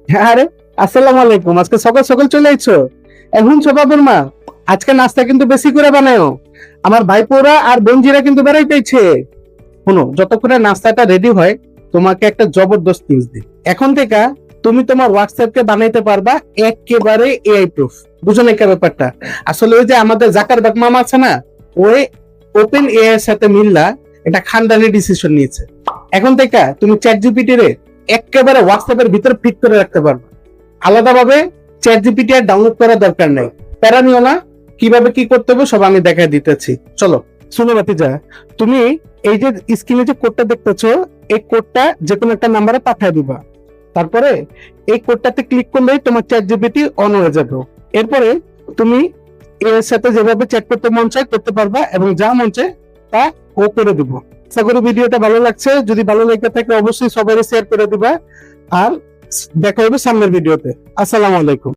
হ্যাঁ, আরে আসসালামু আলাইকুম। আজকে সকাল সকাল চলে আইছো। এখন বাবুর মা, আজকে নাস্তা কিন্তু বেশি করে বানায়ো। আমার ভাইপোরা আর বোনজিরা কিন্তু বেড়াইতেছে। শোনো, যতক্ষণে নাস্তাটা রেডি হয়, তোমাকে একটা জবরদস্ত নিউজ দিই। এখন থেকে তুমি তোমার হোয়াটসঅ্যাপ কে বানাইতে পারবা একেবারে এআই প্রুফ। বুঝো না এই ব্যাপারটা? আসলে ওই যে আমাদের জাকারবার্গ মামা আছে না, ওই ওপেন এআই এর সাথে মিল্লা এটা খানদানি ডিসিশন নিয়েছে। এখন থেকে তুমি চ্যাট জিপিটি রে একেবারে হোয়াটসঅ্যাপের ভিতরে ফিট করে রাখতে পারবে। আলাদাভাবে চ্যাট জিপিটি আর ডাউনলোড করার দরকার নেই। প্যারা নিও না, কিভাবে কি করতে হবে সব আমি দেখাই দিতেছি। চলো শুনো বাতিজা, তুমি এই যে স্ক্রিনে যে কোডটা দেখতেছো, এই কোডটা যে কোনো একটা নাম্বারে পাঠিয়ে দিবা। তারপরে এই কোডটাতে ক্লিক করলেই তোমার চ্যাট জিপিটি অন হয়ে যাবে। এরপরে তুমি এর সাথে যেভাবে চ্যাট করতে মন চায় করতে পারবা, এবং যা মন চায় তা ও করে দিব। আশা করি ভিডিওটা ভালো লাগছে। যদি ভালো লেগে থাকে অবশ্যই সবাই শেয়ার করে দিবা। আর দেখা হবে সামনের ভিডিওতে। আসসালামু আলাইকুম।